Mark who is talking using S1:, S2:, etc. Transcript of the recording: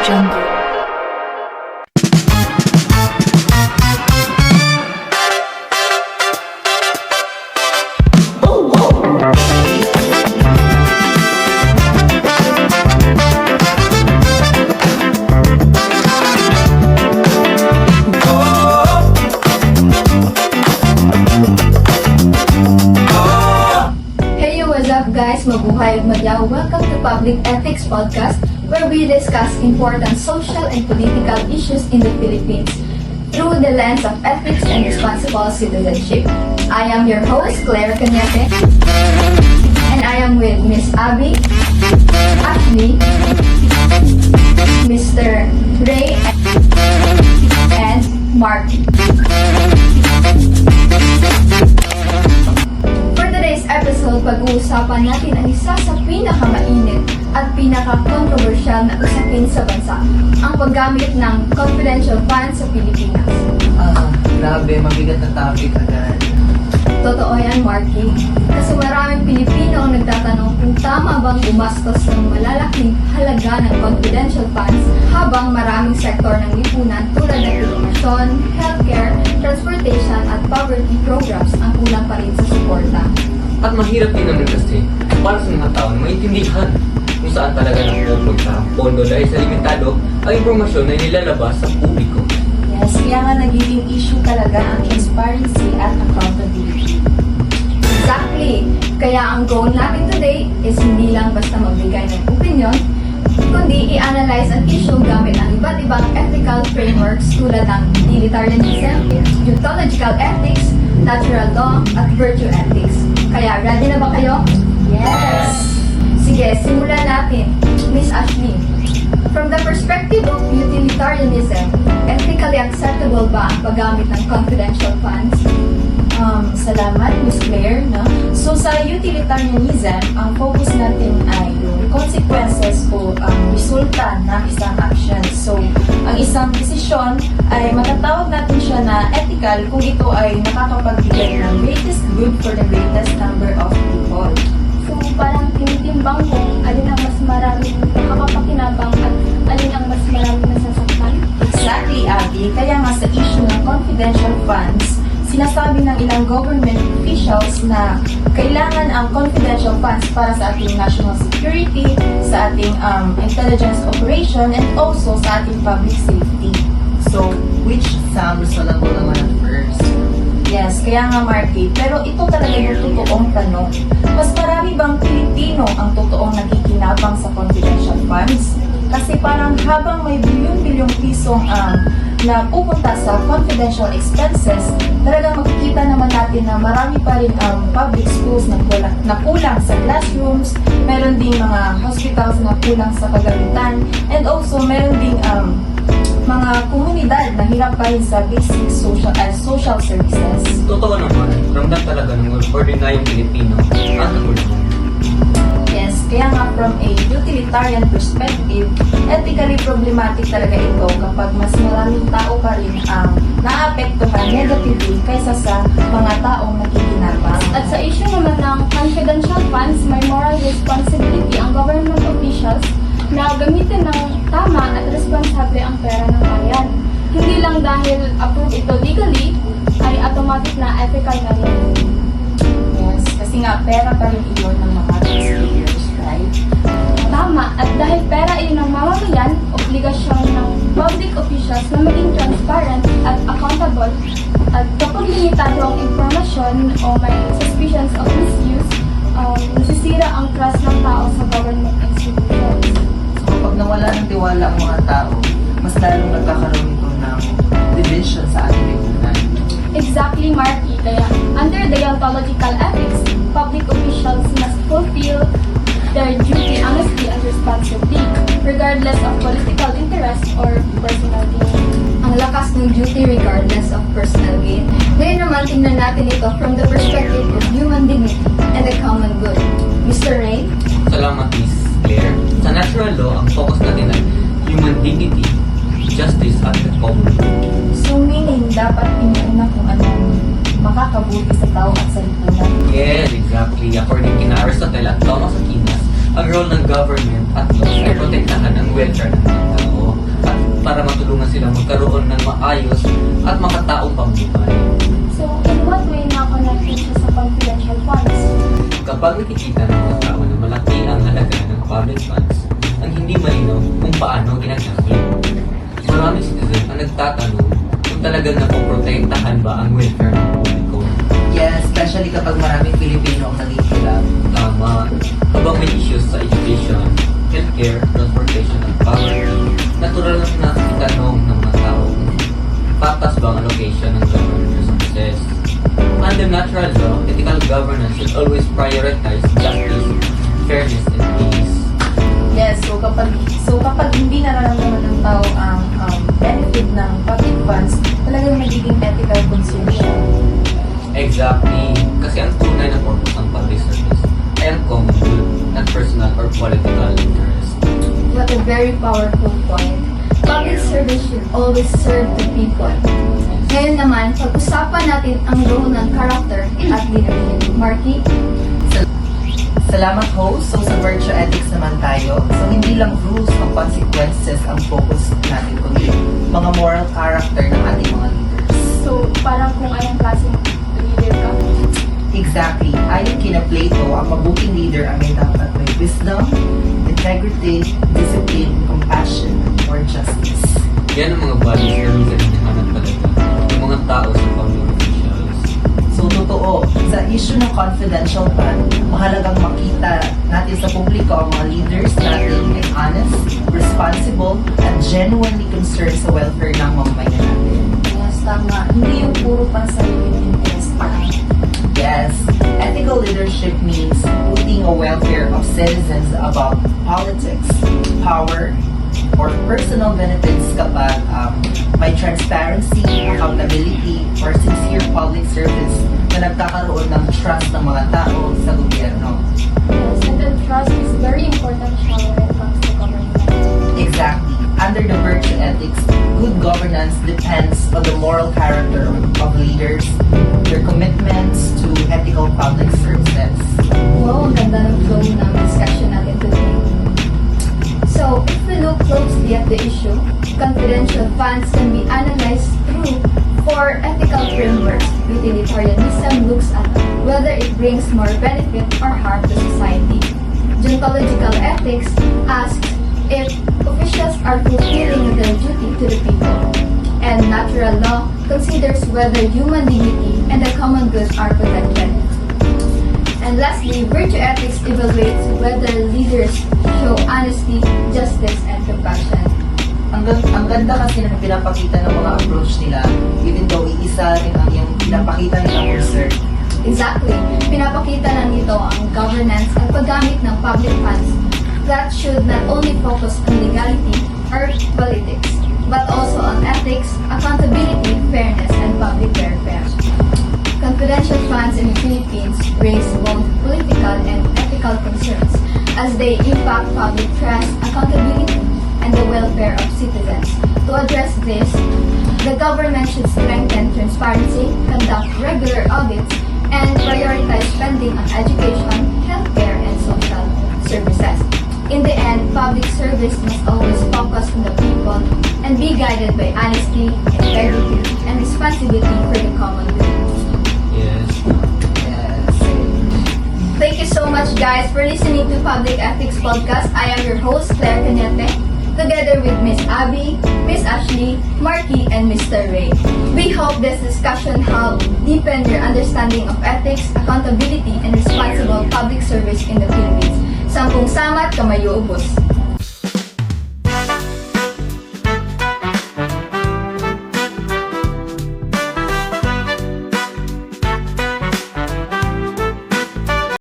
S1: Jungle.
S2: Hey, what's up guys? Mabuhay at magyaw. Welcome to Public Ethics Podcast where we discuss important social and political issues in the Philippines through the lens of ethics and responsible citizenship. I am your host, Claire Cañete, and I am with Miss Abby, Ashley, Mr. Ray, and Mark. For today's episode, pag-uusapan natin ang isa sa pinakamainit at pinaka-controversial na usapin sa bansa, ang paggamit ng confidential funds sa Pilipinas.
S3: Grabe, mabigat na topic agad.
S2: Totoo yan, Marky. Kasi maraming Pilipino ang nagtatanong kung tama bang gumastos ng malalaking halaga ng confidential funds habang maraming sektor ng lipunan tulad ng edukasyon, healthcare, transportation at poverty programs ang kulang pa rin sa suporta.
S3: At mahirap din naman kasi para sa mga tao na maintindihan kung saan talaga napupunta ang pondo dahil sa limitado ang impormasyon na nilalabas sa publiko.
S4: Yes, kaya nga nagiging issue talaga ang transparency at accountability.
S2: Exactly! Kaya ang goal natin today is hindi lang basta magbigay ng opinion, kundi i-analyze ang issue gamit ang iba't ibang ethical frameworks tulad ng utilitarianism, deontological ethics, natural law, at virtue ethics. Kaya ready na ba kayo?
S4: Yes!
S2: Sige, simulan natin. Miss Ashley, from the perspective of utilitarianism, ethically acceptable ba ang paggamit ng confidential funds?
S4: Salamat, Ms. Claire. No? So, sa utilitarianism, ang focus natin ay yung consequences o ang resulta ng isang action. So, ang isang desisyon ay matatawag natin siya na ethical kung ito ay nakakapagbigay ng greatest good for the greatest number of people.
S2: So, parang tinitimbang kung alin ang mas maraming nakakapakinabang at alin ang mas maraming nasasaktan.
S4: Exactly, Abby. Kaya nga sa issue ng confidential funds, sinasabi ng ilang government officials na kailangan ang confidential funds para sa ating national security, sa ating intelligence operation, and also sa ating public safety.
S3: So, which sounds reasonable naman at first?
S4: Yes, kaya nga Marky, pero ito talaga yung totoong tanong. Mas marami bang Pilipino ang totoong nakikinabang sa confidential funds? Kasi parang habang may bilyon-bilyong pisong na pupunta sa confidential expenses, talagang makikita naman natin na marami pa rin ang public schools na kulang sa classrooms, meron ding mga hospitals na kulang sa kagamitan, and also meron ding mga komunidad na hirap pa rin sa basic social services.
S3: Totoo naman, ramdam talaga ng ordinaryong Pilipino ang kakulangan.
S4: Yes, kaya nga from a utilitarian perspective, ethically problematic talaga ito kapag mas maraming tao pa rin ang naapektuhan negatively kaysa sa mga taong nakikinabang.
S2: At sa issue naman ng confidential funds, may moral responsibility ang government officials na gamitin ng tama at responsable ang pera ng bayan. Hindi lang dahil approved ito legally, ay automatic na ethical na rin.
S4: Yes, kasi nga pera pa rin iyon ng mga taxpayers, right?
S2: Tama, at dahil pera ay ng mamamayan, obligasyon ng public officials na maging transparent at accountable. At kapag limitado ang informasyon o may suspicions of misuse, nasisira ang trust ng tao sa government institutions.
S5: So kapag nawala ng tiwala ang mga tao, mas lalong nagkakaroon ito ng division sa ating lipunan.
S2: Exactly, Marky. Kaya, under the deontological ethics, public officials must fulfill their duty honestly and responsibly, regardless of political interest or personal gain. Ang lakas ng duty regardless of personal gain. Ngayon naman, tingnan natin ito from the perspective of human dignity and the common good. Mr. Ray?
S3: Salamat, Miss Claire. Sa natural law, ang focus natin ay human dignity, justice at the common good.
S4: So meaning, dapat inuuna kung anong makakabuti sa tao at sa lipunan.
S3: Yes, exactly. According kina Aristotle at Thomas Aquinas, ang role ng government at law ay protektahan ang welfare ng mga tao. maayos at makataong pamumuhay.
S2: So, in what way na-connected siya sa confidential funds?
S3: Kapag nakikita ng mga tao na malaki ang halaga ng public funds, ang hindi malinaw kung paano ginagamit. Maraming citizen ang nagtatanong kung talagang napoprotektahan ba ang welfare ng publiko.
S5: Yes, especially kapag maraming Pilipino ang nagigilap.
S3: Tama. Habang may issues sa education, healthcare, transportation at power, natural na itanong ng mga tao kung patas ba ang allocation ng government resources. Under natural law, ethical governance should always prioritize justice, fairness, and peace.
S4: Yes, so kapag hindi nararamdaman ng tao ang benefit ng public funds, talagang nagiging ethical concern siya.
S3: Exactly. Kasi ang tunay na purpose ng public service ay ang common good, not personal or political interest.
S2: What a very powerful point. Public service should always serve the people. Ngayon naman, pag-usapan natin ang role ng character at leadership. Marky?
S5: Salamat host. So sa virtue ethics naman tayo. So hindi lang rules o consequences ang focus natin, kundi mga moral character ng ating mga leaders.
S2: So, parang kung anong klaseng leader ka?
S5: Exactly. Ayon kina Plato, ang mabuting leader ay may dapat may wisdom, integrity, discipline, compassion, or justice.
S3: Yan ang mga values na minsan hinahanap talaga ng mga tao sa public officials.
S5: So totoo, sa issue ng confidential fund, mahalagang makita natin sa publiko ang mga leaders natin ay honest, responsible, at genuinely concerned sa welfare ng mamamayan natin.
S4: Yes, tama. Hindi yung puro pansariling interest lang.
S5: Yes, ethical leadership means putting a welfare of citizens above politics, power, or personal benefits kapag may transparency, accountability, or sincere public service na nagkakaroon ng trust ng mga tao sa gobyerno.
S2: Yes, and then trust is very important siya when it comes to government.
S5: Exactly. Under the virtue ethics, good governance depends on the moral character of leaders, their commitments to ethical public services.
S2: Wow, ang ganda ng flow ng discussion natin today. So, if we look closely at the issue, confidential funds can be analyzed through four ethical frameworks. Utilitarianism looks at whether it brings more benefit or harm to society. Deontological ethics asks if officials are fulfilling their duty to the people. And natural law considers whether human dignity and the common good are protected. And lastly, virtue ethics evaluates whether leaders show honesty, justice, and compassion.
S5: Ang ganda kasi ng pinapakita ng mga approach nila, even though iisa rin ang yung pinapakita nilang concern.
S2: Exactly. Pinapakita na nito ang governance at paggamit ng public funds that should not only focus on legality or politics, but also on ethics, accountability, fairness, and public welfare. Confidential funds in the Philippines raise both political and ethical concerns as they impact public trust, accountability, and the welfare of citizens. To address this, the government should strengthen transparency, conduct regular audits, and prioritize spending on education, healthcare, and social services. In the end, public service must always focus on the people and be guided by honesty, integrity, and responsibility for the common good.
S3: Yes.
S5: Yes.
S2: Thank you so much, guys, for listening to Public Ethics Podcast. I am your host, Claire Cañete, together with Miss Abby, Miss Ashley, Marky, and Mr. Ray. We hope this discussion helped deepen your understanding of ethics, accountability, and responsible public service in the Philippines. Sampung samat, kamayo ubos.